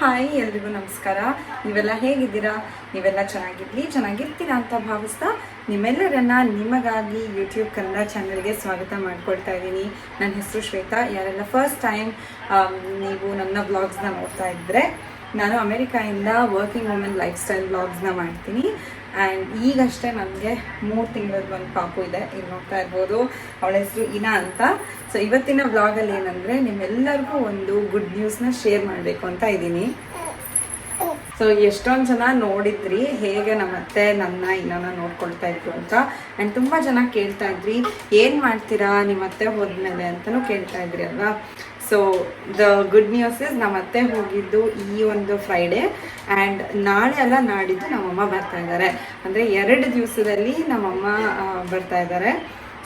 Hi ಎಲ್ರಿಗೂ ನಮಸ್ಕಾರ. ನೀವೆಲ್ಲ ಹೇಗಿದ್ದೀರಾ? ನೀವೆಲ್ಲ ಚೆನ್ನಾಗಿರ್ತೀರಾ ಅಂತ ಭಾವಿಸ್ತಾ ನಿಮ್ಮೆಲ್ಲರನ್ನ ನಿಮಗಾಗಿ ಯೂಟ್ಯೂಬ್ ಕನ್ನಡ ಚಾನಲ್ಗೆ ಸ್ವಾಗತ ಮಾಡ್ಕೊಳ್ತಾ ಇದ್ದೀನಿ. ನನ್ನ ಹೆಸರು ಶ್ವೇತಾ. ಯಾರೆಲ್ಲ ಫಸ್ಟ್ ಟೈಮ್ ನೀವು ನನ್ನ ವ್ಲಾಗ್ಸ್ನ ನೋಡ್ತಾ ಇದ್ದರೆ, ನಾನು ಅಮೆರಿಕಾಯಿಂದ ವರ್ಕಿಂಗ್ ವುಮೆನ್ ಲೈಫ್ ಸ್ಟೈಲ್ ವ್ಲಾಗ್ಸ್ನ ಮಾಡ್ತೀನಿ. ಆ್ಯಂಡ್ ಈಗಷ್ಟೇ ನನಗೆ 3 ತಿಂಗಳದ್ದು ಒಂದು ಪಾಪು ಇದೆ. ಇಲ್ಲಿ ನೋಡ್ತಾ ಇರ್ಬೋದು, ಅವಳ ಹೆಸರು ಇನಾ ಅಂತ. ಸೊ ಇವತ್ತಿನ ವ್ಲಾಗಲ್ಲಿ ಏನಂದರೆ, ನಿಮ್ಮೆಲ್ಲರಿಗೂ ಒಂದು ಗುಡ್ ನ್ಯೂಸ್ನ ಶೇರ್ ಮಾಡಬೇಕು ಅಂತ ಇದ್ದೀನಿ. ಸೊ ಎಷ್ಟೊಂದು ಜನ ನೋಡಿದ್ರಿ ಹೇಗೆ ನಮ್ಮತ್ತೆ ನನ್ನ ಇನಾನ ನೋಡ್ಕೊಳ್ತಾ ಇದ್ರು ಅಂತ. ಆ್ಯಂಡ್ ತುಂಬ ಜನ ಕೇಳ್ತಾ ಇದ್ರಿ, ಏನು ಮಾಡ್ತೀರಾ ನಿಮ್ಮತ್ತೆ ಹೋದ್ಮೇಲೆ ಅಂತಲೂ ಕೇಳ್ತಾ ಇದ್ರಿ ಅಲ್ವಾ. So the good news is, ನಮ್ಮತ್ತೆ ಹೋಗಿದ್ದು ಈ ಒಂದು ಫ್ರೈಡೇ ಆ್ಯಂಡ್ ನಾಳೆ ಅಲ್ಲ ನಾಡಿದ್ದು ನಮ್ಮಮ್ಮ ಬರ್ತಾ ಇದ್ದಾರೆ. ಅಂದರೆ 2 ದಿವಸದಲ್ಲಿ ನಮ್ಮಮ್ಮ ಬರ್ತಾ ಇದ್ದಾರೆ.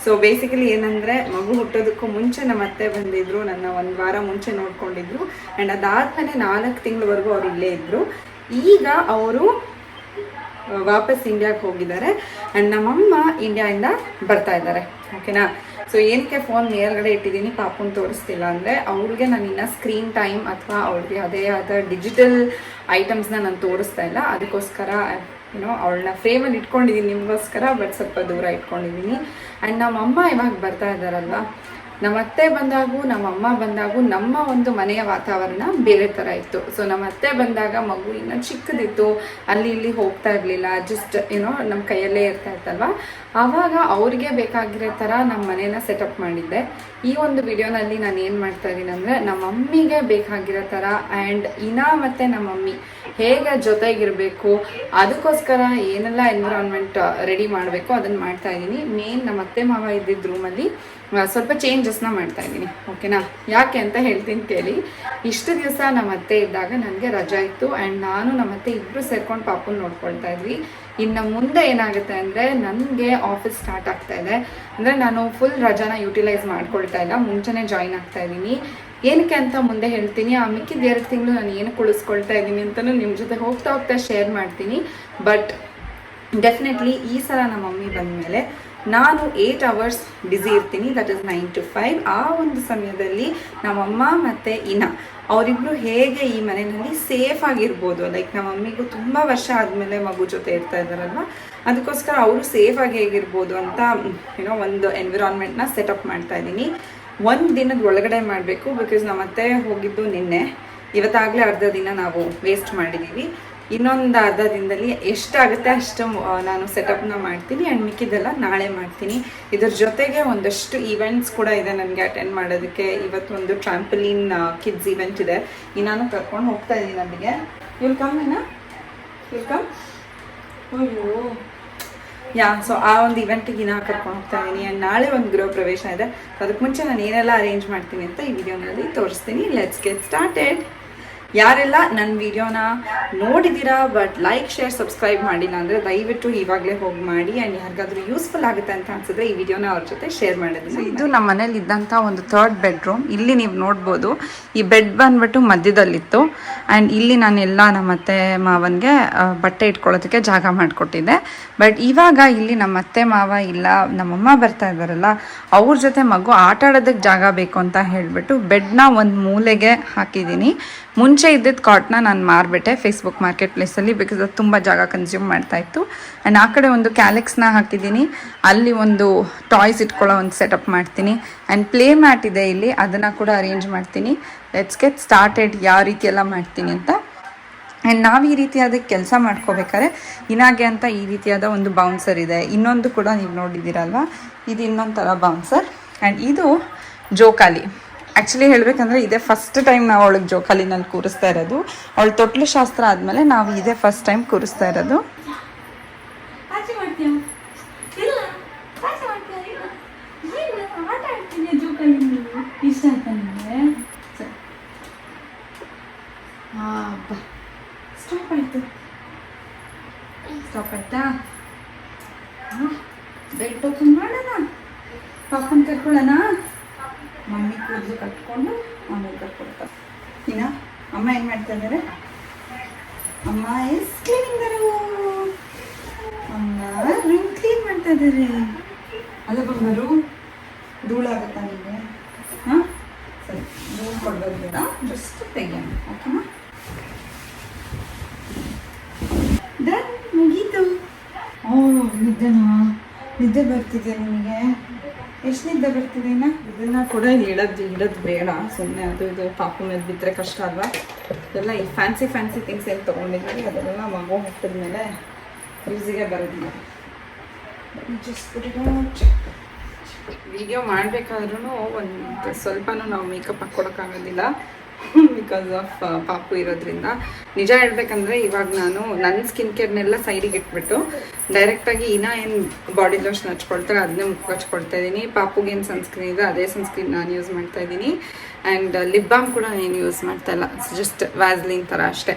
ಸೊ ಬೇಸಿಕಲಿ ಏನಂದರೆ, ಮಗು ಹುಟ್ಟೋದಕ್ಕೂ ಮುಂಚೆ ನಮ್ಮತ್ತೆ ಬಂದಿದ್ದರು, ನನ್ನ 1 ವಾರ ಮುಂಚೆ ನೋಡ್ಕೊಂಡಿದ್ರು. ಆ್ಯಂಡ್ ಅದಾದಮೇಲೆ 4 ತಿಂಗಳವರೆಗೂ ಅವ್ರು ಇಲ್ಲೇ ಇದ್ದರು. ಈಗ ಅವರು ವಾಪಸ್ ಇಂಡಿಯಾಗೆ ಹೋಗಿದ್ದಾರೆ ಆ್ಯಂಡ್ ನಮ್ಮಮ್ಮ ಇಂಡಿಯಾದಿಂದ ಬರ್ತಾ ಇದ್ದಾರೆ. ಓಕೆನಾ? ಸೊ ಏನಕ್ಕೆ ಫೋನ್ ಮೇಲ್ಗಡೆ ಇಟ್ಟಿದ್ದೀನಿ, ಪಾಪುನ ತೋರಿಸ್ತಿಲ್ಲ ಅಂದರೆ, ಅವ್ರಿಗೆ ನಾನು ಇನ್ನೂ ಸ್ಕ್ರೀನ್ ಟೈಮ್ ಅಥವಾ ಅವ್ರಿಗೆ ಅದೇ ಆದ ಡಿಜಿಟಲ್ ಐಟಮ್ಸ್ನ ನಾನು ತೋರಿಸ್ತಾ ಇಲ್ಲ. ಅದಕ್ಕೋಸ್ಕರ ಅವಳನ್ನ ಫ್ರೇಮಲ್ಲಿ ಇಟ್ಕೊಂಡಿದ್ದೀನಿ ನಿಮಗೋಸ್ಕರ, ಬಟ್ ಸ್ವಲ್ಪ ದೂರ ಇಟ್ಕೊಂಡಿದ್ದೀನಿ. ಆ್ಯಂಡ್ ನಮ್ಮಮ್ಮ ಇವಾಗ ಬರ್ತಾ ಇದ್ದಾರಲ್ವ, ನಮ್ಮತ್ತೆ ಬಂದಾಗೂ ನಮ್ಮಮ್ಮ ಬಂದಾಗೂ ನಮ್ಮ ಒಂದು ಮನೆಯ ವಾತಾವರಣ ಬೇರೆ ಥರ ಇತ್ತು. ಸೊ ನಮ್ಮತ್ತೆ ಬಂದಾಗ ಮಗು ಇನ್ನೂ ಚಿಕ್ಕದಿತ್ತು, ಅಲ್ಲಿ ಇಲ್ಲಿ ಹೋಗ್ತಾ ಇರಲಿಲ್ಲ, ಜಸ್ಟ್ ನಮ್ಮ ಕೈಯಲ್ಲೇ ಇರ್ತಾ ಇತ್ತಲ್ವ. ಆವಾಗ ಅವ್ರಿಗೆ ಬೇಕಾಗಿರೋ ಥರ ನಮ್ಮ ಮನೇನ ಸೆಟಪ್ ಮಾಡಿದ್ದೆ. ಈ ಒಂದು ವಿಡಿಯೋನಲ್ಲಿ ನಾನು ಏನು ಮಾಡ್ತಾ ಇದ್ದೀನಿ ಅಂದರೆ, ನಮ್ಮ ಮಮ್ಮಿಗೆ ಬೇಕಾಗಿರೋ ಥರ ಆ್ಯಂಡ್ ಇನಾ ಮತ್ತು ನಮ್ಮ ಮಮ್ಮಿ ಹೇಗೆ ಜೊತೆಗಿರಬೇಕು, ಅದಕ್ಕೋಸ್ಕರ ಏನೆಲ್ಲ ಎನ್ವಿರಾನ್ಮೆಂಟ್ ರೆಡಿ ಮಾಡಬೇಕು ಅದನ್ನು ಮಾಡ್ತಾ ಇದ್ದೀನಿ. ಮೇನ್ ನಮ್ಮ ಅತ್ತೆ ಮಾವ ಇದ್ದಿದ್ದ ರೂಮಲ್ಲಿ ಸ್ವಲ್ಪ ಚೇಂಜಸ್ನ ಮಾಡ್ತಾ ಇದ್ದೀನಿ. ಓಕೆನಾ? ಯಾಕೆ ಅಂತ ಹೇಳ್ತೀನಿ ಕೇಳಿ. ಇಷ್ಟು ದಿವಸ ನಮ್ಮ ಅತ್ತೆ ಇದ್ದಾಗ ನನಗೆ ರಜಾ ಇತ್ತು ಆ್ಯಂಡ್ ನಾನು ನಮ್ಮ ಅತ್ತೆ ಇಬ್ಬರು ಸೇರ್ಕೊಂಡು ಪಾಪುನ ನೋಡ್ಕೊಳ್ತಾ ಇದ್ವಿ. ಇನ್ನು ಮುಂದೆ ಏನಾಗುತ್ತೆ ಅಂದರೆ, ನನಗೆ ಆಫೀಸ್ ಸ್ಟಾರ್ಟ್ ಆಗ್ತಾ ಇದೆ. ಅಂದರೆ ನಾನು ಫುಲ್ ರಜಾನ ಯೂಟಿಲೈಸ್ ಮಾಡ್ಕೊಳ್ತಾ ಇಲ್ಲ, ಮುಂಚೆನೇ ಜಾಯಿನ್ ಆಗ್ತಾ ಇದ್ದೀನಿ. ಏನಕ್ಕೆ ಅಂತ ಮುಂದೆ ಹೇಳ್ತೀನಿ. ಆ ಮಿಕ್ಕಿದ 2 ತಿಂಗಳು ನಾನು ಏನು ಉಳಿಸ್ಕೊಳ್ತಾ ಇದ್ದೀನಿ ಅಂತಲೂ ನಿಮ್ಮ ಜೊತೆ ಹೋಗ್ತಾ ಹೋಗ್ತಾ ಶೇರ್ ಮಾಡ್ತೀನಿ. ಬಟ್ ಡೆಫಿನೆಟ್ಲಿ ಈ ಸಲ ನಮ್ಮ ಮಮ್ಮಿ ಬಂದಮೇಲೆ ನಾನು 8 ಅವರ್ಸ್ ಬ್ಯುಸಿ ಇರ್ತೀನಿ, ದಟ್ ಇಸ್ 9 to 5. ಆ ಒಂದು ಸಮಯದಲ್ಲಿ ನಮ್ಮಮ್ಮ ಮತ್ತು ಇನಾ ಅವರಿಬ್ಬರು ಹೇಗೆ ಈ ಮನೆಯಲ್ಲಿ ಸೇಫ್ ಆಗಿರ್ಬೋದು, ಲೈಕ್ ನಮ್ಮ ಮಮ್ಮಿಗೂ ತುಂಬ ವರ್ಷ ಆದಮೇಲೆ ಮಗು ಜೊತೆ ಇರ್ತಾ ಇದ್ದಾರಲ್ವ, ಅದಕ್ಕೋಸ್ಕರ ಅವರು ಸೇಫಾಗಿ ಹೇಗಿರ್ಬೋದು ಅಂತ ಒಂದು ಎನ್ವಿರಾನ್ಮೆಂಟ್ನ ಸೆಟಪ್ ಮಾಡ್ತಾ ಇದ್ದೀನಿ. 1 ದಿನದ ಒಳಗಡೆ ಮಾಡಬೇಕು, ಬಿಕಾಸ್ ನಮ್ಮತ್ತೆ ಹೋಗಿದ್ದು ನಿನ್ನೆ. ಇವತ್ತಾಗಲೇ ಅರ್ಧ ದಿನ ನಾವು ವೇಸ್ಟ್ ಮಾಡಿದ್ದೀವಿ. ಇನ್ನೊಂದು ಅರ್ಧ ದಿನದಲ್ಲಿ ಎಷ್ಟಾಗುತ್ತೆ ಅಷ್ಟು ನಾನು ಸೆಟಪ್ನ ಮಾಡ್ತೀನಿ ಆ್ಯಂಡ್ ಮಿಕ್ಕಿದ್ದೆಲ್ಲ ನಾಳೆ ಮಾಡ್ತೀನಿ. ಇದ್ರ ಜೊತೆಗೆ ಒಂದಷ್ಟು ಈವೆಂಟ್ಸ್ ಕೂಡ ಇದೆ ನನಗೆ ಅಟೆಂಡ್ ಮಾಡೋದಕ್ಕೆ. ಇವತ್ತು ಒಂದು ಟ್ರಾಂಪಲಿನ್ ಕಿಡ್ಸ್ ಈವೆಂಟ್ ಇದೆ, ನಾನು ಕರ್ಕೊಂಡು ಹೋಗ್ತಾ ಇದ್ದೀನಿ ಅಲ್ಲಿಗೆ. ಇವ್ರು ಕಮ್ ಅಯ್ಯೋ ಯಾ. ಸೊ ಆ ಒಂದು ಇವೆಂಟಿಗೆ ಕರ್ಕೊಂಡು ಹೋಗ್ತಾ ಇದ್ದೀನಿ ಆ್ಯಂಡ್ ನಾಳೆ ಒಂದು ಗೃಹ ಪ್ರವೇಶ ಇದೆ. ಅದಕ್ಕೆ ಮುಂಚೆ ನಾನು ಏನೆಲ್ಲ ಅರೇಂಜ್ ಮಾಡ್ತೀನಿ ಅಂತ ಈ ವಿಡಿಯೋನಲ್ಲಿ ತೋರಿಸ್ತೀನಿ. Let's get started. ಯಾರೆಲ್ಲ ನನ್ನ ವಿಡಿಯೋನ ನೋಡಿದ್ದೀರಾ ಬಟ್ ಲೈಕ್ ಶೇರ್ ಸಬ್ಸ್ಕ್ರೈಬ್ ಮಾಡಿಲ್ಲ ಅಂದರೆ ದಯವಿಟ್ಟು ಇವಾಗಲೇ ಹೋಗಿ ಮಾಡಿ. ಆ್ಯಂಡ್ ಯಾರಿಗಾದ್ರೂ ಯೂಸ್ಫುಲ್ ಆಗುತ್ತೆ ಅಂತ ಅನ್ಸಿದ್ರೆ ಈ ವಿಡಿಯೋನ ಅವ್ರ ಜೊತೆ ಶೇರ್ ಮಾಡಿದ್ದೀನಿ. ಇದು ನಮ್ಮ ಮನೇಲಿ ಇದ್ದಂಥ ಒಂದು 3rd ಬೆಡ್ರೂಮ್. ಇಲ್ಲಿ ನೀವು ನೋಡ್ಬೋದು, ಈ ಬೆಡ್ ಬಂದ್ಬಿಟ್ಟು ಮಧ್ಯದಲ್ಲಿತ್ತು ಆ್ಯಂಡ್ ಇಲ್ಲಿ ನಾನು ಎಲ್ಲ ನಮ್ಮ ಅತ್ತೆ ಮಾವನಿಗೆ ಬಟ್ಟೆ ಇಟ್ಕೊಳ್ಳೋದಕ್ಕೆ ಜಾಗ ಮಾಡಿಕೊಟ್ಟಿದ್ದೆ. ಬಟ್ ಇವಾಗ ಇಲ್ಲಿ ನಮ್ಮ ಅತ್ತೆ ಮಾವ ಇಲ್ಲ, ನಮ್ಮಮ್ಮ ಬರ್ತಾ ಇದ್ದಾರಲ್ಲ, ಅವ್ರ ಜೊತೆ ಮಗು ಆಟ ಆಡೋದಕ್ಕೆ ಜಾಗ ಬೇಕು ಅಂತ ಹೇಳಿಬಿಟ್ಟು ಬೆಡ್ನ ಒಂದು ಮೂಲೆಗೆ ಹಾಕಿದ್ದೀನಿ. ಮುಂಚೆ ಇದ್ದಿದ್ದು ಕಾಟ್ನ ನಾನು ಮಾರಿಬಿಟ್ಟೆ ಫೇಸ್ಬುಕ್ ಮಾರ್ಕೆಟ್ ಪ್ಲೇಸಲ್ಲಿ, ಬಿಕಾಸ್ ಅದು ತುಂಬ ಜಾಗ ಕನ್ಸ್ಯೂಮ್ ಮಾಡ್ತಾಯಿತ್ತು. ಆ್ಯಂಡ್ ಆ ಕಡೆ ಒಂದು ಕ್ಯಾಲೆಕ್ಸ್ನ ಹಾಕಿದ್ದೀನಿ, ಅಲ್ಲಿ ಒಂದು ಟಾಯ್ಸ್ ಇಟ್ಕೊಳ್ಳೋ ಒಂದು ಸೆಟಪ್ ಮಾಡ್ತೀನಿ. ಆ್ಯಂಡ್ ಪ್ಲೇ ಮ್ಯಾಟ್ ಇದೆ ಇಲ್ಲಿ, ಅದನ್ನು ಕೂಡ ಅರೇಂಜ್ ಮಾಡ್ತೀನಿ. ಲೆಟ್ಸ್ ಗೆಟ್ ಸ್ಟಾರ್ಟೆಡ್ ಯಾವ ರೀತಿ ಎಲ್ಲ ಮಾಡ್ತೀನಿ ಅಂತ. ಆ್ಯಂಡ್ ನಾವು ಈ ರೀತಿಯಾದ ಕೆಲಸ ಮಾಡ್ಕೋಬೇಕಾದ್ರೆ ಇನಾಗೆ ಅಂತ ಈ ರೀತಿಯಾದ ಒಂದು ಬೌನ್ಸರ್ ಇದೆ. ಇನ್ನೊಂದು ಕೂಡ ನೀವು ನೋಡಿದ್ದೀರಲ್ವ, ಇದು ಇನ್ನೊಂದು ಥರ ಬೌನ್ಸರ್. ಆ್ಯಂಡ್ ಇದು ಜೋಕಾಲಿ. ಆ್ಯಕ್ಚುಲಿ ಹೇಳಬೇಕಂದ್ರೆ ಇದೇ ಫಸ್ಟ್ ಟೈಮ್ ನಾವು ಅವಳಿಗೆ ಜೋಕಾಲಿನಲ್ಲಿ ಕೂರಿಸ್ತಾ ಇರೋದು. ಅವಳು ತೊಟ್ಲು ಶಾಸ್ತ್ರ ಆದಮೇಲೆ ನಾವು ಇದೇ ಫಸ್ಟ್ ಟೈಮ್ ಕೂರಿಸ್ತಾ ಇರೋದು. ಸ್ಟಾಪ್ ಆಯ್ತಾ? ಬೆಡ್ ಓಪನ್ ಮಾಡೋಣ, ಪಾಪನ್ ಕರ್ಕೊಳ್ಳೋಣ. ಮಮ್ಮಿ ಕೂದಲು ಕಟ್ಕೊಂಡು ಆಮೇಲೆ ಕಟ್ಕೊಡ್ತಾರೆ. ಇನ್ನ ಅಮ್ಮ ಏನು ಮಾಡ್ತಾ ಇದ್ದಾರೆ? ಅಮ್ಮ ಇಸ್ ಕ್ಲೀನಿಂಗ್ ದ ರೂಮ್. ಅಮ್ಮ ರೂಮ್ ಕ್ಲೀನ್ ಮಾಡ್ತಾ ಇದ್ದಾರೆ. ಅಲ್ಲ ಬಂಗಾರು, ಧೂಳಾಗುತ್ತಾ ನಿಮಗೆ? ಹಾಂ ಸರಿ, ಧೂಳು ಕೊಡೋದು ಬೇಡ, ಜಸ್ಟ್ ತೆಗಿಯೋಣ. ಓಕೆನಾ? ನಿದ್ದೆ ಬರ್ತಿದೆ ನಿಮಗೆ? ಎಷ್ಟು ನಿದ್ದೆ ಬರ್ತಿದೆ? ಇದನ್ನು ಕೂಡ ಇಡೋದು ಬೇಡ, ಸುಮ್ಮನೆ ಅದು ಇದು ಪಾಪು ಮೇಲೆ ಬಿದ್ದರೆ ಕಷ್ಟ ಅಲ್ವಾ. ಇದೆಲ್ಲ ಈ ಫ್ಯಾನ್ಸಿ ಥಿಂಗ್ಸ್ ಏನು ತೊಗೊಂಡಿದ್ದೀವಿ ಅದೆಲ್ಲ ಮಗು ಹುಟ್ಟಿದ ಮೇಲೆ ಯೂಸಿಗೆ ಬರೋದಿಲ್ಲ. ವಿಡಿಯೋ ಮಾಡಬೇಕಾದ್ರೂ ಒಂದು ಸ್ವಲ್ಪನೂ ನಾವು ಮೇಕಪ್ ಹಾಕ್ಕೊಡೋಕ್ಕಾಗೋದಿಲ್ಲ ಬಿಕಾಸ್ ಆಫ್ ಪಾಪು ಇರೋದ್ರಿಂದ. ನಿಜ ಹೇಳ್ಬೇಕಂದ್ರೆ ಇವಾಗ ನಾನು ನನ್ನ ಸ್ಕಿನ್ ಕೇರ್ನೆಲ್ಲ ಸೈಡಿಗೆ ಇಟ್ಬಿಟ್ಟು ಡೈರೆಕ್ಟಾಗಿ ಏನು ಬಾಡಿ ಲೋಷನ್ ಹಚ್ಕೊಳ್ತಾರೆ ಅದನ್ನೇ ಮುಖ ಹಚ್ಕೊಳ್ತಾ ಇದ್ದೀನಿ. ಪಾಪುಗೆ ಏನು ಸನ್ಸ್ಕ್ರೀನ್ ಇದೆ ಅದೇ ಸನ್ಸ್ಕ್ರೀನ್ ನಾನು ಯೂಸ್ ಮಾಡ್ತಾ ಇದ್ದೀನಿ. ಆ್ಯಂಡ್ ಲಿಪ್ ಬಾಮ್ ಕೂಡ ಏನು ಯೂಸ್ ಮಾಡ್ತಾ ಇಲ್ಲ, ಜಸ್ಟ್ ವ್ಯಾಸ್ಲಿನ್ ಥರ ಅಷ್ಟೇ,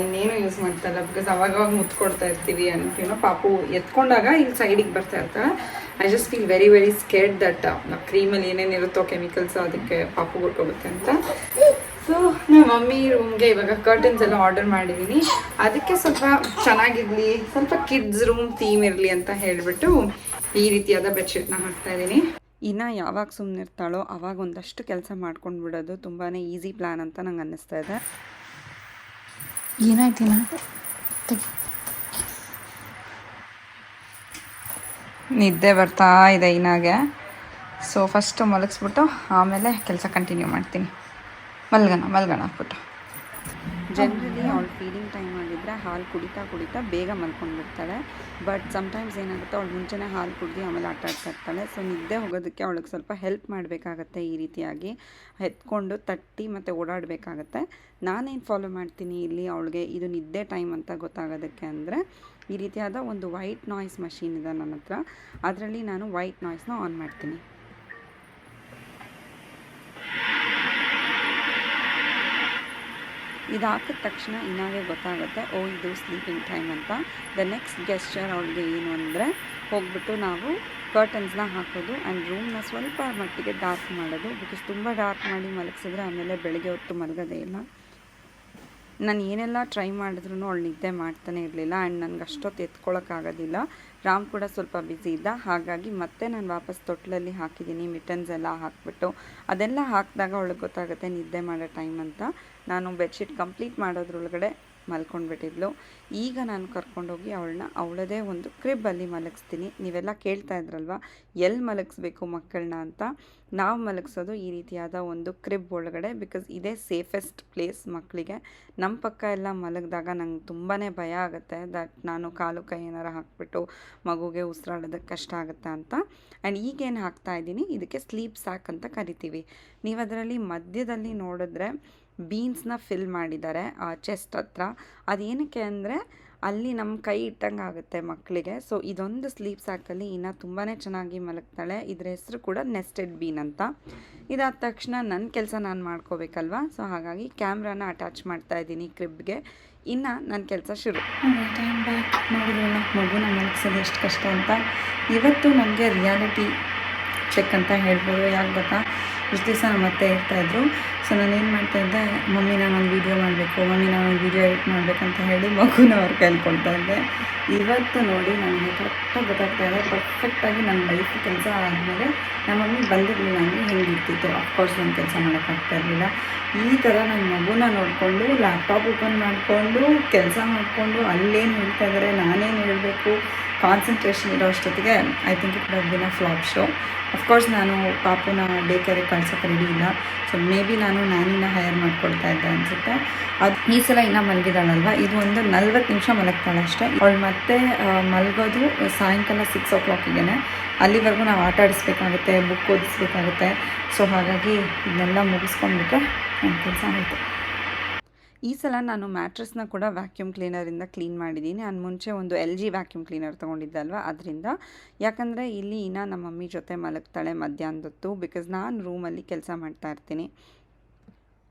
ಇನ್ನೇನು ಯೂಸ್ ಮಾಡ್ತಾ ಇಲ್ಲ. ಬಿಕಾಸ್ ಅವಾಗ ಮುತ್ತು ಕೊಡ್ತಾ ಇರ್ತೀವಿ ಅಂತೀನೋ ಪಾಪು ಎತ್ಕೊಂಡಾಗ ಇಲ್ಲಿ ಸೈಡಿಗೆ ಬರ್ತಾ ಇರ್ತಾರೆ. I just feel very scared that ಕ್ರೀಮಲ್ಲಿ ಏನೇನಿರುತ್ತೋ ಕೆಮಿಕಲ್ಸ್ ಅದಕ್ಕೆ ಪಾಪು ಹೊಟ್ಟೋಗುತ್ತೆ ಅಂತ. ಸೊ ನಮ್ಮ ಮಮ್ಮಿ ರೂಮ್ಗೆ ಇವಾಗ ಕರ್ಟನ್ಸ್ ಎಲ್ಲ ಆರ್ಡರ್ ಮಾಡಿದ್ದೀನಿ. ಅದಕ್ಕೆ ಸ್ವಲ್ಪ ಚೆನ್ನಾಗಿರಲಿ, ಸ್ವಲ್ಪ ಕಿಡ್ಸ್ ರೂಮ್ ಥೀಮ್ ಇರಲಿ ಅಂತ ಹೇಳಿಬಿಟ್ಟು ಈ ರೀತಿಯಾದ ಬೆಡ್ಶೀಟ್ನ ಹಾಕ್ತಾ ಇದ್ದೀನಿ. ಇನ್ನು ಯಾವಾಗ ಸುಮ್ಮನಿರ್ತಾಳೋ ಅವಾಗ ಒಂದಷ್ಟು ಕೆಲಸ ಮಾಡ್ಕೊಂಡು ಬಿಡೋದು ತುಂಬಾ ಈಸಿ ಪ್ಲ್ಯಾನ್ ಅಂತ ನಂಗೆ ಅನ್ನಿಸ್ತಾ ಇದೆ. ಏನಾಯ್ತಿನ ನಿದ್ದೆ ಬರ್ತಾ ಇದೆ ಇನ್ನಾಗೆ. ಸೊ ಫಸ್ಟು ಮಲಗಿಸ್ಬಿಟ್ಟು ಆಮೇಲೆ ಕೆಲಸ ಕಂಟಿನ್ಯೂ ಮಾಡ್ತೀನಿ. ಮಲ್ಗೋಣ ಹಾಕ್ಬಿಟ್ಟು. ಜನರಲಿ ಅವಳು ಫೀಡಿಂಗ್ ಟೈಮ್ ಆಗಿದ್ದರೆ ಹಾಲು ಕುಡಿತಾ ಬೇಗ ಮಲ್ಕೊಂಡ್ಬಿಡ್ತಾಳೆ. ಬಟ್ ಸಮ್ಟೈಮ್ಸ್ ಏನಾಗುತ್ತೆ, ಅವಳು ಮುಂಚೆನೇ ಹಾಲು ಕುಡ್ದು ಆಮೇಲೆ ಆಟ ಆಡ್ತಾ ಇರ್ತಾಳೆ. ಸೊ ನಿದ್ದೆ ಹೋಗೋದಕ್ಕೆ ಅವಳಿಗೆ ಸ್ವಲ್ಪ ಹೆಲ್ಪ್ ಮಾಡಬೇಕಾಗತ್ತೆ. ಈ ರೀತಿಯಾಗಿ ಎತ್ಕೊಂಡು ತಟ್ಟಿ ಮತ್ತು ಓಡಾಡಬೇಕಾಗತ್ತೆ. ನಾನೇನು ಫಾಲೋ ಮಾಡ್ತೀನಿ ಇಲ್ಲಿ ಅವಳಿಗೆ ಇದು ನಿದ್ದೆ ಟೈಮ್ ಅಂತ ಗೊತ್ತಾಗೋದಕ್ಕೆ ಅಂದರೆ, ಈ ರೀತಿಯಾದ ಒಂದು ವೈಟ್ ನಾಯ್ಸ್ ಮಷೀನ್ ಇದೆ ನನ್ನ ಹತ್ರ. ಅದರಲ್ಲಿ ನಾನು ವೈಟ್ ನಾಯ್ಸ್ನ ಆನ್ ಮಾಡ್ತೀನಿ. ಇದು ಹಾಕಿದ ತಕ್ಷಣ ಇನ್ನಾಗೆ ಗೊತ್ತಾಗುತ್ತೆ, ಓ ಇದು ಸ್ಲೀಪಿಂಗ್ ಟೈಮ್ ಅಂತ. ದ ನೆಕ್ಸ್ಟ್ ಗೆಸ್ಚರ್ ಅವಳಿಗೆ ಏನು ಅಂದರೆ, ಹೋಗ್ಬಿಟ್ಟು ನಾವು ಕರ್ಟನ್ಸ್ನ ಹಾಕೋದು ಆ್ಯಂಡ್ ರೂಮ್ನ ಸ್ವಲ್ಪ ಮಟ್ಟಿಗೆ ಡಾರ್ಕ್ ಮಾಡೋದು. ಬಿಕಾಸ್ ತುಂಬ ಡಾರ್ಕ್ ಮಾಡಿ ಮಲಗಿಸಿದ್ರೆ ಆಮೇಲೆ ಬೆಳಗ್ಗೆ ಹೊತ್ತು ಮಲಗೋದೇ ಇಲ್ಲ. ನಾನು ಏನೆಲ್ಲ ಟ್ರೈ ಮಾಡಿದ್ರೂ ಅವಳು ನಿದ್ದೆ ಮಾಡ್ತಾನೆ ಇರಲಿಲ್ಲ. ಆ್ಯಂಡ್ ನನಗೆ ಅಷ್ಟೊತ್ತು ಎತ್ಕೊಳ್ಳೋಕ್ಕಾಗೋದಿಲ್ಲ. ರಾಮ್ ಕೂಡ ಸ್ವಲ್ಪ ಬ್ಯುಸಿ ಇದ್ದ, ಹಾಗಾಗಿ ಮತ್ತೆ ನಾನು ವಾಪಸ್ ತೊಟ್ಲಲ್ಲಿ ಹಾಕಿದ್ದೀನಿ. ಮಿಟನ್ಸ್ ಎಲ್ಲ ಹಾಕಿಬಿಟ್ಟು ಅದೆಲ್ಲ ಹಾಕಿದಾಗ ಅವಳಿಗೆ ಗೊತ್ತಾಗುತ್ತೆ ನಿದ್ದೆ ಮಾಡೋ ಟೈಮ್ ಅಂತ. ನಾನು ಬೆಡ್ಶೀಟ್ ಕಂಪ್ಲೀಟ್ ಮಾಡೋದ್ರೊಳಗಡೆ ಮಲ್ಕೊಂಡ್ಬಿಟ್ಟಿದ್ಲು. ಈಗ ನಾನು ಕರ್ಕೊಂಡೋಗಿ ಅವಳನ್ನ ಅವಳದೇ ಒಂದು ಕ್ರಿಬ್ಬಲ್ಲಿ ಮಲಗಿಸ್ತೀನಿ. ನೀವೆಲ್ಲ ಕೇಳ್ತಾ ಇದ್ರಲ್ವ ಎಲ್ಲಿ ಮಲಗಿಸ್ಬೇಕು ಮಕ್ಕಳನ್ನ ಅಂತ. ನಾವು ಮಲಗಿಸೋದು ಈ ರೀತಿಯಾದ ಒಂದು ಕ್ರಿಬ್ ಒಳಗಡೆ, ಬಿಕಾಸ್ ಇದೇ ಸೇಫೆಸ್ಟ್ ಪ್ಲೇಸ್ ಮಕ್ಕಳಿಗೆ. ನಮ್ಮ ಪಕ್ಕ ಎಲ್ಲ ಮಲಗಿದಾಗ ನಂಗೆ ತುಂಬಾ ಭಯ ಆಗುತ್ತೆ ದಟ್ ನಾನು ಕಾಲು ಕೈ ಏನಾರು ಹಾಕ್ಬಿಟ್ಟು ಮಗುಗೆ ಉಸಿರಾಡೋದಕ್ಕೆ ಕಷ್ಟ ಆಗುತ್ತೆ ಅಂತ. ಆ್ಯಂಡ್ ಈಗೇನು ಹಾಕ್ತಾಯಿದ್ದೀನಿ, ಇದಕ್ಕೆ ಸ್ಲೀಪ್ ಸ್ಯಾಕ್ ಅಂತ ಕರಿತೀವಿ. ನೀವು ಅದರಲ್ಲಿ ಮಧ್ಯದಲ್ಲಿ ನೋಡಿದ್ರೆ ಬೀನ್ಸ್ನ ಫಿಲ್ ಮಾಡಿದ್ದಾರೆ ಚೆಸ್ಟ್ ಹತ್ರ. ಅದೇನಕ್ಕೆ ಅಂದರೆ ಅಲ್ಲಿ ನಮ್ಮ ಕೈ ಇಟ್ಟಂಗೆ ಆಗುತ್ತೆ ಮಕ್ಕಳಿಗೆ. ಸೊ ಇದೊಂದು ಸ್ಲೀಪ್ ಸ್ಯಾಕಲ್ಲಿ ಇನ್ನು ತುಂಬಾ ಚೆನ್ನಾಗಿ ಮಲಗ್ತಾಳೆ. ಇದರ ಹೆಸರು ಕೂಡ ನೆಸ್ಟೆಡ್ ಬೀನ್ ಅಂತ. ಇದಾದ ತಕ್ಷಣ ನನ್ನ ಕೆಲಸ ನಾನು ಮಾಡ್ಕೋಬೇಕಲ್ವ. ಸೊ ಹಾಗಾಗಿ ಕ್ಯಾಮ್ರಾನ ಅಟ್ಯಾಚ್ ಮಾಡ್ತಾ ಇದ್ದೀನಿ ಕ್ರಿಬ್ಗೆ. ಇನ್ನು ನನ್ನ ಕೆಲಸ ಶುರು. ಟೈಮ್ ಬ್ಯಾಕ್ ಮಾಡಿದ್ರಲ್ಲ, ಮಗುನ ಮಲಗಿಸೋದು ಎಷ್ಟು ಕಷ್ಟ ಅಂತ. ಇವತ್ತು ನನಗೆ ರಿಯಾಲಿಟಿ ಚೆಕ್ ಅಂತ ಹೇಳ್ಬೋದು. ಯಾಕೆ ಗೊತ್ತಾ, ಇಷ್ಟು ದಿವಸ ನಮ್ಮ ಅತ್ತೆ ಇರ್ತಾಯಿದ್ರು. ಸೊ ನಾನೇನು ಮಾಡ್ತಾಯಿದ್ದೆ, ಮಮ್ಮಿ ನಾನೊಂದು ವೀಡಿಯೋ ಮಾಡಬೇಕು, ಮಮ್ಮಿ ನಾನೊಂದು ವೀಡಿಯೋ ಎಡಿಟ್ ಮಾಡಬೇಕಂತ ಹೇಳಿ ಮಗುನ ಅವ್ರು ಕೇಳ್ಕೊಳ್ತಾ ಇದ್ದೆ. ಇವತ್ತು ನೋಡಿ ನನಗೆ ಕರೆಕ್ಟಾಗಿ ಗೊತ್ತಾಗ್ತಾ ಇದೆ, ಪರ್ಫೆಕ್ಟಾಗಿ ನನ್ನ ಲೈಫ್ ಕೆಲಸ ಆದಮೇಲೆ ನಮ್ಮ ಮಮ್ಮಿ ಬಂದಿರಲಿಲ್ಲ ಅಂದರೆ ಹೆಂಗಿರ್ತಿತ್ತು. ಅಫ್ಕೋರ್ಸ್ ನನ್ನ ಕೆಲಸ ಮಾಡೋಕ್ಕಾಗ್ತಾ ಇರಲಿಲ್ಲ. ಈ ಥರ ನನ್ನ ಮಗುನ ನೋಡಿಕೊಂಡು ಲ್ಯಾಪ್ಟಾಪ್ ಓಪನ್ ಮಾಡಿಕೊಂಡು ಕೆಲಸ ಮಾಡಿಕೊಂಡು ಅಲ್ಲೇನು ಹೇಳ್ತಾ ಇದ್ದಾರೆ ನಾನೇನು ಹೇಳಬೇಕು ಕಾನ್ಸಂಟ್ರೇಷನ್ ಇರೋ ಅಷ್ಟೊತ್ತಿಗೆ I think it have been a flop show. Of course ನಾನು ಪಾಪುನ ಡೇ ಕೇರಿಗೆ ಕಳ್ಸೋಕ್ಕೆ ರೆಡಿ ಇಲ್ಲ. ಸೊ ಮೇ ಬಿ ನಾನು ನ್ಯಾನಿನ ಹೈರ್ ಮಾಡಿಕೊಡ್ತಾ ಇದ್ದೆ ಅನಿಸುತ್ತೆ. ಅದು ಈ ಸಲ ಇನ್ನೂ ಮಲಗಿದಾಳಲ್ವ, ಇದು ಒಂದು 40 ನಿಮಿಷ ಮಲಗ್ತಾಳೆ ಅಷ್ಟೇ. ಅವಳು ಮತ್ತೆ ಮಲಗೋದು ಸಾಯಂಕಾಲ 6 o'clockಗೆ. ಅಲ್ಲಿವರೆಗೂ ನಾವು ಆಟ ಆಡಿಸ್ಬೇಕಾಗುತ್ತೆ, ಬುಕ್ ಓದಿಸ್ಬೇಕಾಗುತ್ತೆ. ಸೊ ಹಾಗಾಗಿ ಇದನ್ನೆಲ್ಲ ಮುಗಿಸ್ಕೊಂಡ್ಬಿಟ್ರೆ ನನ್ನ ಕೆಲಸ ಆಯಿತು. ಈ ಸಲ ನಾನು ಮ್ಯಾಟ್ರಸ್ನ ಕೂಡ ವ್ಯಾಕ್ಯೂಮ್ ಕ್ಲೀನರಿಂದ ಕ್ಲೀನ್ ಮಾಡಿದ್ದೀನಿ. ನಾನು ಮುಂಚೆ ಒಂದು LG ವ್ಯಾಕ್ಯೂಮ್ ಕ್ಲೀನರ್ ತೊಗೊಂಡಿದ್ದೆ ಅಲ್ವಾ, ಅದರಿಂದ. ಯಾಕಂದರೆ ಇಲ್ಲಿ ಇನ್ನು ನಮ್ಮ ಮಮ್ಮಿ ಜೊತೆ ಮಲಗ್ತಾಳೆ ಮಧ್ಯಾಹ್ನದೊತ್ತು, ಬಿಕಾಸ್ ನಾನು ರೂಮಲ್ಲಿ ಕೆಲಸ ಮಾಡ್ತಾ ಇರ್ತೀನಿ.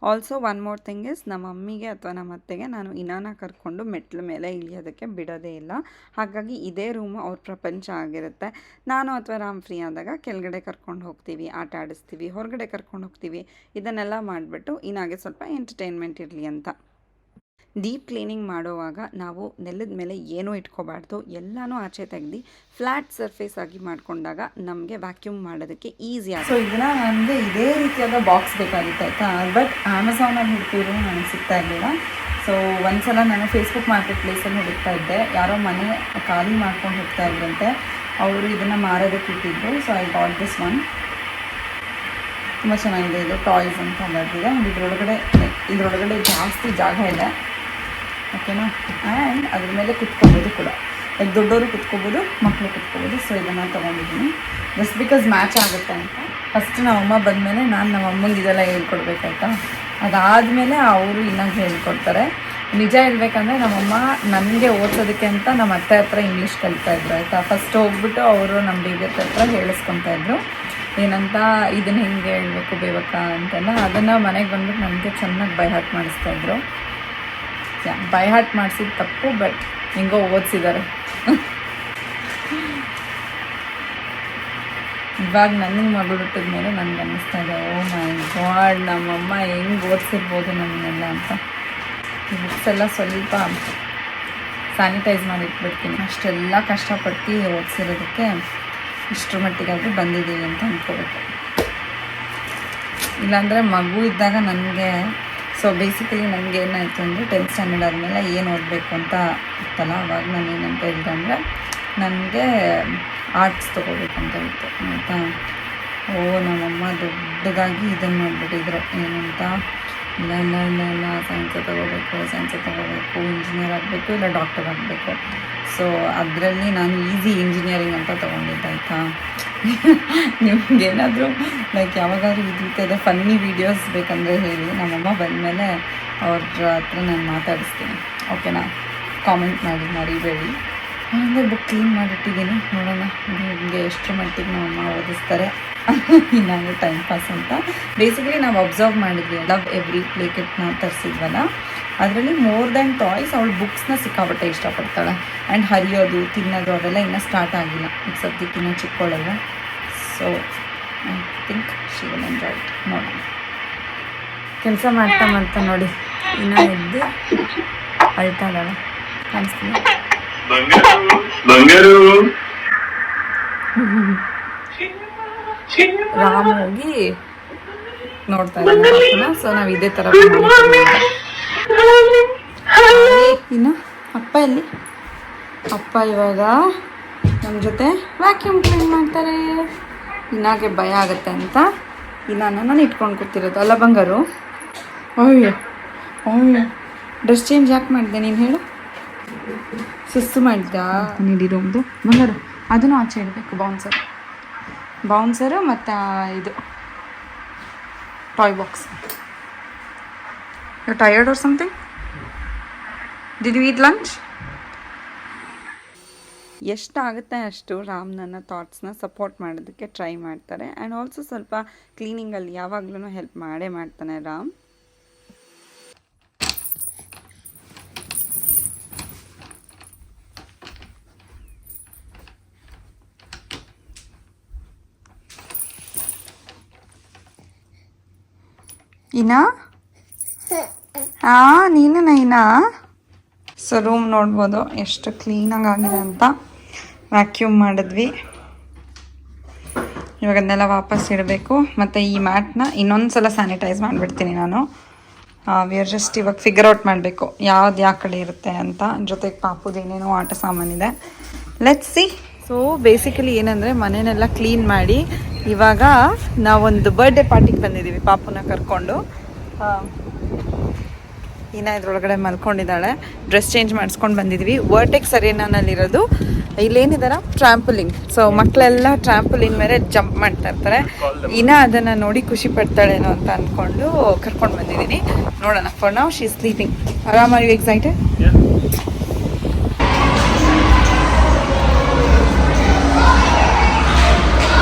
Also one more thing is, ನಮ್ಮ ಮಮ್ಮಿಗೆ ಅಥವಾ ನಮ್ಮ ಅತ್ತೆಗೆ ನಾನು ಇನಾನ ಕರ್ಕೊಂಡು ಮೆಟ್ಲ ಮೇಲೆ ಇಳಿಯೋದಕ್ಕೆ ಬಿಡೋದೇ ಇಲ್ಲ. ಹಾಗಾಗಿ ಇದೇ ರೂಮು ಅವ್ರ ಪ್ರಪಂಚ ಆಗಿರುತ್ತೆ. ನಾನು ಅಥವಾ ರಾಮ್ ಫ್ರೀ ಆದಾಗ ಕೆಳಗಡೆ ಕರ್ಕೊಂಡು ಹೋಗ್ತೀವಿ, ಆಟ ಆಡಿಸ್ತೀವಿ, ಹೊರಗಡೆ ಕರ್ಕೊಂಡು ಹೋಗ್ತೀವಿ. ಇದನ್ನೆಲ್ಲ ಮಾಡಿಬಿಟ್ಟು ಇನಾಗೆ ಸ್ವಲ್ಪ ಎಂಟರ್ಟೈನ್ಮೆಂಟ್ ಇರಲಿ ಅಂತ. ಡೀಪ್ ಕ್ಲೀನಿಂಗ್ ಮಾಡುವಾಗ ನಾವು ನೆಲದ ಮೇಲೆ ಏನೂ ಇಟ್ಕೋಬಾರ್ದು, ಎಲ್ಲನೂ ಆಚೆ ತೆಗ್ದು ಫ್ಲ್ಯಾಟ್ ಸರ್ಫೇಸ್ ಆಗಿ ಮಾಡಿಕೊಂಡಾಗ ನಮಗೆ ವ್ಯಾಕ್ಯೂಮ್ ಮಾಡೋದಕ್ಕೆ ಈಸಿ ಆಗುತ್ತೆ. ಸೊ ಇದನ್ನು ನನಗೆ ಇದೇ ರೀತಿಯಾದ ಬಾಕ್ಸ್ ಬೇಕಾಗಿತ್ತು ಆಯಿತಾ. ಬಟ್ ಅಮೆಝಾನಲ್ಲಿ ಹುಡುಕಿದ್ರು ನನಗೆ ಸಿಗ್ತಾ ಇರಲಿಲ್ಲ. ಸೊ ಒಂದ್ಸಲ ನಾನು ಫೇಸ್ಬುಕ್ ಮಾರ್ಕೆಟ್ ಪ್ಲೇಸಲ್ಲಿ ಹುಡುಕ್ತಾ ಇದ್ದೆ, ಯಾರೋ ಮನೆ ಖಾಲಿ ಮಾಡ್ಕೊಂಡು ಹೋಗ್ತಾ ಇದ್ರಂತೆ, ಅವರು ಇದನ್ನು ಮಾರೋದಕ್ಕೆ ಇಟ್ಟಿದ್ರು. So I got this one. ತುಂಬ ಚೆನ್ನಾಗಿದೆ. ಇದು ಟಾಯ್ಸ್ ಅಂತ ಬರ್ತಿದೆ. ಒಂದು ಇದರೊಳಗಡೆ ಜಾಸ್ತಿ ಜಾಗ ಇದೆ, ಓಕೆನಾ. ಆ್ಯಂಡ್ ಅದ್ರ ಮೇಲೆ ಕುತ್ಕೋಬೋದು ಕೂಡ, ಲೈಕ್ ದೊಡ್ಡವರು ಕುತ್ಕೋಬೋದು, ಮಕ್ಕಳು ಕುತ್ಕೋಬೋದು. ಸೊ ಇದನ್ನು ತೊಗೊಂಡಿದ್ದೀನಿ ಜಸ್ಟ್ ಬಿಕಾಸ್ ಮ್ಯಾಚ್ ಆಗುತ್ತೆ ಅಂತ. ಫಸ್ಟ್ ನಮ್ಮಮ್ಮ ಬಂದಮೇಲೆ ನಾನು ನಮ್ಮಮ್ಮಂಗೆ ಇದೆಲ್ಲ ಹೇಳ್ಕೊಡ್ಬೇಕಾಯ್ತಾ. ಅದಾದಮೇಲೆ ಅವರು ಇನ್ನೊಂದು ಹೇಳ್ಕೊಡ್ತಾರೆ. ನಿಜ ಹೇಳ್ಬೇಕಂದ್ರೆ ನಮ್ಮಮ್ಮ ನನಗೆ ಓದಿಸೋದಕ್ಕೆ ಅಂತ ನಮ್ಮ ಅತ್ತೆ ಹತ್ರ ಇಂಗ್ಲೀಷ್ ಕಲಿತಾಯಿದ್ರು ಆಯಿತಾ. ಫಸ್ಟ್ ಹೋಗ್ಬಿಟ್ಟು ಅವರು ನಮ್ಮ ಬೇಬಿ ಹತ್ರ ಹೇಳಿಸ್ಕೊತಾಯಿದ್ರು ಏನಂತ, ಇದನ್ನು ಹಿಂಗೆ ಹೇಳಬೇಕು ಬೇವಕ್ಕ ಅಂತೆಲ್ಲ. ಅದನ್ನು ಮನೆಗೆ ಬಂದ್ಬಿಟ್ಟು ನನಗೆ ಚೆನ್ನಾಗಿ ಬೈ ಹಾರ್ಟ್ ಮಾಡಿಸ್ತಾಯಿದ್ರು. ಬೈ ಹಾರ್ಟ್ ಮಾಡಿಸಿದ ತಪ್ಪು, ಬಟ್ ಹೆಂಗೋ ಓದಿಸಿದ್ದಾರೆ. ಇವಾಗ ನನಗೆ ಮಗಳು ಹುಟ್ಟಿದ ಮೇಲೆ ನನಗೆ ಅನ್ನಿಸ್ತಾ ಇದೆ, ಓ ಮೈ ಗಾಡ್, ನಮ್ಮಮ್ಮ ಹೆಂಗೆ ಓದಿಸಿರ್ಬೋದು ನಮ್ಮನ್ನೆಲ್ಲ ಅಂತ. ಈ ಬುಕ್ಸ್ ಎಲ್ಲ ಸ್ವಲ್ಪ ಸ್ಯಾನಿಟೈಸ್ ಮಾಡಿ ಇಟ್ಬಿಡ್ತೀನಿ. ಅಷ್ಟೆಲ್ಲ ಕಷ್ಟಪಟ್ಟು ಓದಿಸಿರೋದಕ್ಕೆ ಇಷ್ಟರ ಮಟ್ಟಿಗಾದರೂ ಬಂದಿದ್ದೀವಿ ಅಂತ ಅಂದ್ಕೋಬೇಕು. ಇಲ್ಲಾಂದರೆ ಮಗು ಇದ್ದಾಗ ನನಗೆ ಬೇಸಿಕಲಿ ನನಗೆ ಏನಾಯಿತು ಅಂದರೆ 10th ಸ್ಟ್ಯಾಂಡರ್ಡ್ ಆದಮೇಲೆ ಏನು ಓದಬೇಕು ಅಂತ ಇತ್ತಲ್ಲ, ಅವಾಗ ನಾನು ಏನಂತ ಹೇಳಿದೆ ಅಂದರೆ ನನಗೆ ಆರ್ಟ್ಸ್ ತೊಗೋಬೇಕಂತ ಇತ್ತು ಆಯಿತಾ. ನಮ್ಮಮ್ಮ ದೊಡ್ಡದಾಗಿ ಇದನ್ನು ಮಾಡಿಬಿಟ್ಟಿದ್ರು, ಏನಂತ, ಇಲ್ಲ ಸೈನ್ಸೇ ತೊಗೋಬೇಕು, ಇಂಜಿನಿಯರ್ ಆಗಬೇಕು, ಇಲ್ಲ ಡಾಕ್ಟರ್ ಆಗಬೇಕು. ಸೊ ಅದರಲ್ಲಿ ನಾನು ಈಸಿ ಇಂಜಿನಿಯರಿಂಗ್ ಅಂತ ತೊಗೊಂಡಿದ್ದೆ ಆಯಿತಾ. ನಿಮಗೇನಾದರೂ ಲೈಕ್ ಯಾವಾಗಾದ್ರೂ ಈ ರೀತಿಯಾದ ಫನ್ನಿ ವೀಡಿಯೋಸ್ ಬೇಕಂದರೆ ಹೇಳಿ, ನಮ್ಮಮ್ಮ ಬಂದಮೇಲೆ ಅವ್ರ ಹತ್ರ ನಾನು ಮಾತಾಡಿಸ್ತೀನಿ, ಓಕೆನಾ. ಕಾಮೆಂಟ್ ಮಾಡಿ ಮರಿಬೇಡಿ. ಅಂದರೆ ಬುಕ್ ಕ್ಲೀನ್ ಮಾಡಿಟ್ಟಿದ್ದೀನಿ, ನೋಡೋಣ ನಿಮಗೆ ಎಷ್ಟರ ಮಟ್ಟಿಗೆ ನಮ್ಮಮ್ಮ ಓದಿಸ್ತಾರೆ. ಇನ್ನಾಗೆ ಟೈಮ್ ಪಾಸ್ ಅಂತ ಬೇಸಿಕಲಿ ನಾವು ಅಬ್ಸರ್ವ್ ಮಾಡಿದ್ವಿ. ಲವ್ ಎವ್ರಿ ಪ್ಲೇ ಕಿಟ್ನ ತರಿಸಿದ್ವಲ್ಲ, ಅದರಲ್ಲಿ ಮೋರ್ ದ್ಯಾನ್ ಟಾಯ್ಸ್ ಅವಳು ಬುಕ್ಸ್ನ ಸಿಕ್ಕಾಪಟ್ಟೆ ಇಷ್ಟಪಡ್ತಾಳೆ. ಆ್ಯಂಡ್ ಹರಿಯೋದು ತಿನ್ನೋದು ಅವೆಲ್ಲ ಇನ್ನೂ ಸ್ಟಾರ್ಟ್ ಆಗಿಲ್ಲ, ಈಗ ಸದ್ಯಕ್ಕೆ ಇನ್ನೂ ಚಿಕ್ಕೊಳ್ಳಲ್ಲ. So I think she will enjoy it. ನೋಡೋಣ. ಕೆಲಸ ಮಾಡ್ತಾ ನೋಡಿ ಇನ್ನೂ ಎದ್ದು ಅಳ್ತಾ ಇದ್ದಾಳೆ, ಕಾಣಿಸ್ತೀನಿ. ರಾಮ್ ಹೋಗಿ ನೋಡ್ತಾ ಇದ್ದಾನೆ. ಸೊ ನಾವು ಇದೇ ಥರ ಇನ್ನು ಅಪ್ಪ ಎಲ್ಲಿ? ಅಪ್ಪ ಇವಾಗ ನಮ್ಮ ಜೊತೆ ವ್ಯಾಕ್ಯೂಮ್ ಕ್ಲೀನ್ ಮಾಡ್ತಾರೆ. ಇನ್ನಾಗೆ ಭಯ ಆಗುತ್ತೆ ಅಂತ ನಾನು ಇಟ್ಕೊಂಡು ಕೂತಿರೋದು ಅಲ್ಲ ಬಂಗಾರು. ಅಯ್ಯೋ ಡ್ರೆಸ್ ಚೇಂಜ್ ಯಾಕೆ ಮಾಡಿದೆ ನೀನು ಹೇಳು? ಸುಸ್ತು ಮಾಡಿದ್ಯಾ? ನೀಡಿ ರೂಮ್ದು ಬಂಗಾರು, ಅದನ್ನು ಆಚೆ ಇಡಬೇಕು. ಬೌನ್ಸರು ಮತ್ತು ಇದು toy box. You tired or something? Did you eat lunch? ಎಷ್ಟಾಗುತ್ತೆ ಅಷ್ಟು ರಾಮ್ ನನ್ನ ಥಾಟ್ಸ್ನ ಸಪೋರ್ಟ್ ಮಾಡೋದಕ್ಕೆ ಟ್ರೈ ಮಾಡ್ತಾರೆ. ಆ್ಯಂಡ್ ಆಲ್ಸೋ ಸ್ವಲ್ಪ ಕ್ಲೀನಿಂಗಲ್ಲಿ ಯಾವಾಗಲೂ ಹೆಲ್ಪ್ ಮಾಡೇ ಮಾಡ್ತಾನೆ ರಾಮ್. ಇನಾ ನೀನು ನೈನಾ. ಸೊ ರೂಮ್ ನೋಡ್ಬೋದು ಎಷ್ಟು ಕ್ಲೀನಾಗಿ ಆಗಿದೆ ಅಂತ. ವ್ಯಾಕ್ಯೂಮ್ ಮಾಡಿದ್ವಿ, ಇವಾಗ ಅದನ್ನೆಲ್ಲ ವಾಪಸ್ ಇಡಬೇಕು. ಮತ್ತು ಈ ಮ್ಯಾಟ್ನ ಇನ್ನೊಂದು ಸಲ ಸ್ಯಾನಿಟೈಸ್ ಮಾಡಿಬಿಡ್ತೀನಿ ನಾನು. ವಿ ಆರ್ ಜಸ್ಟ್ ಇವಾಗ ಫಿಗರ್ ಔಟ್ ಮಾಡಬೇಕು ಯಾವ್ದು ಯಾವ ಕಡೆ ಇರುತ್ತೆ ಅಂತ. ಜೊತೆಗೆ ಪಾಪುದು ಏನೇನೋ ಆಟ ಸಾಮಾನಿದೆ. Let's see. ಸೊ ಬೇಸಿಕಲಿ ಏನಂದರೆ ಮನೆಯೆಲ್ಲ ಕ್ಲೀನ್ ಮಾಡಿ ಇವಾಗ ನಾವೊಂದು ಬರ್ಡೇ ಪಾರ್ಟಿಗೆ ಬಂದಿದ್ದೀವಿ ಪಾಪುನ ಕರ್ಕೊಂಡು. ಇನ್ನು ಇದ್ರೊಳಗಡೆ ಮಲ್ಕೊಂಡಿದ್ದಾಳೆ. ಡ್ರೆಸ್ ಚೇಂಜ್ ಮಾಡಿಸ್ಕೊಂಡು ಬಂದಿದ್ವಿ. ವರ್ಟೆಕ್ಸ್ ಅರೇನಾನಲ್ಲಿರೋದು ಇಲ್ಲೇನಿದಾರ ಟ್ರಾಂಪುಲಿಂಗ್. ಸೊ ಮಕ್ಕಳೆಲ್ಲ ಟ್ರಾಂಪುಲಿಂಗ್ ಮೇಲೆ ಜಂಪ್ ಮಾಡ್ತಾ ಇರ್ತಾರೆ. ಇನ್ನು ಅದನ್ನು ನೋಡಿ ಖುಷಿ ಪಡ್ತಾಳೇನೋ ಅಂತ ಅಂದ್ಕೊಂಡು ಕರ್ಕೊಂಡು ಬಂದಿದ್ದೀನಿ. ನೋಡೋಣ. For now she is sleeping. ಆರಾಮ್, ಆರ್ ಯು ಎಕ್ಸೈಟೆಡ್?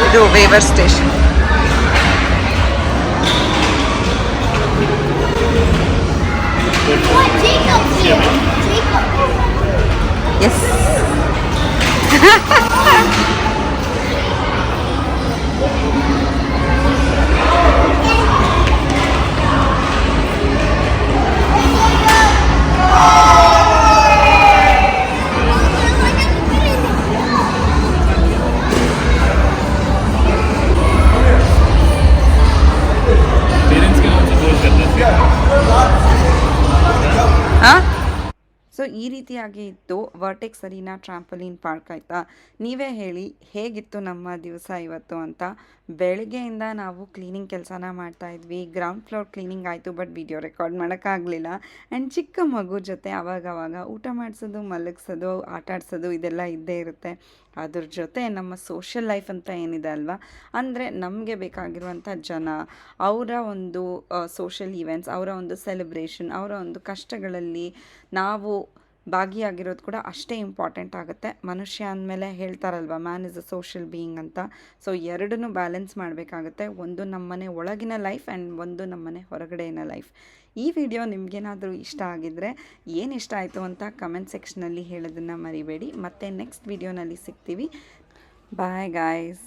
ಇದು ವೇವರ್ ಸ್ಟೇಷನ್. ಎಸ್. ಹಾಂ ಸೊ ಈ ರೀತಿಯಾಗಿ ಇತ್ತು ವರ್ಟೆಕ್ಸ್ ಅರೀನಾ ಟ್ರಾಂಪೋಲಿನ್ ಪಾರ್ಕ್ ಆಯಿತಾ. ನೀವೇ ಹೇಳಿ ಹೇಗಿತ್ತು ನಮ್ಮ ದಿವಸ ಇವತ್ತು ಅಂತ. ಬೆಳಗ್ಗೆಯಿಂದ ನಾವು ಕ್ಲೀನಿಂಗ್ ಕೆಲಸನ ಮಾಡ್ತಾಯಿದ್ವಿ. ಗ್ರೌಂಡ್ ಫ್ಲೋರ್ ಕ್ಲೀನಿಂಗ್ ಆಯಿತು, ಬಟ್ ವಿಡಿಯೋ ರೆಕಾರ್ಡ್ ಮಾಡೋಕ್ಕಾಗಲಿಲ್ಲ. ಆ್ಯಂಡ್ ಚಿಕ್ಕ ಮಗು ಜೊತೆ ಆವಾಗವಾಗ ಊಟ ಮಾಡಿಸೋದು, ಮಲಗಿಸೋದು, ಆಟ ಆಡಿಸೋದು ಇದೆಲ್ಲ ಇದ್ದೇ ಇರುತ್ತೆ. ಅದ್ರ ಜೊತೆ ನಮ್ಮ ಸೋಷಿಯಲ್ ಲೈಫ್ ಅಂತ ಏನಿದೆ ಅಲ್ವಾ, ಅಂದರೆ ನಮಗೆ ಬೇಕಾಗಿರುವಂಥ ಜನ, ಅವರ ಒಂದು ಸೋಷಿಯಲ್ ಈವೆಂಟ್ಸ್, ಅವರ ಒಂದು ಸೆಲೆಬ್ರೇಷನ್, ಅವರ ಒಂದು ಕಷ್ಟಗಳಲ್ಲಿ ನಾವು ಭಾಗಿಯಾಗಿರೋದು ಕೂಡ ಅಷ್ಟೇ ಇಂಪಾರ್ಟೆಂಟ್ ಆಗುತ್ತೆ. ಮನುಷ್ಯ ಅಂದಮೇಲೆ ಹೇಳ್ತಾರಲ್ವ, man is a social being ಅಂತ. ಸೊ ಎರಡನ್ನೂ ಬ್ಯಾಲೆನ್ಸ್ ಮಾಡಬೇಕಾಗುತ್ತೆ. ಒಂದು ನಮ್ಮನೆ ಒಳಗಿನ ಲೈಫ್ ಆ್ಯಂಡ್ ಒಂದು ನಮ್ಮನೆ ಹೊರಗಡೆಯಿನ ಲೈಫ್. ಈ ವಿಡಿಯೋ ನಿಮಗೇನಾದರೂ ಇಷ್ಟ ಆಗಿದ್ದರೆ ಏನು ಇಷ್ಟ ಆಯಿತು ಅಂತ ಕಮೆಂಟ್ ಸೆಕ್ಷನಲ್ಲಿ ಹೇಳೋದನ್ನು ಮರಿಬೇಡಿ. ಮತ್ತೆ ನೆಕ್ಸ್ಟ್ ವಿಡಿಯೋನಲ್ಲಿ ಸಿಗ್ತೀವಿ. Bye guys.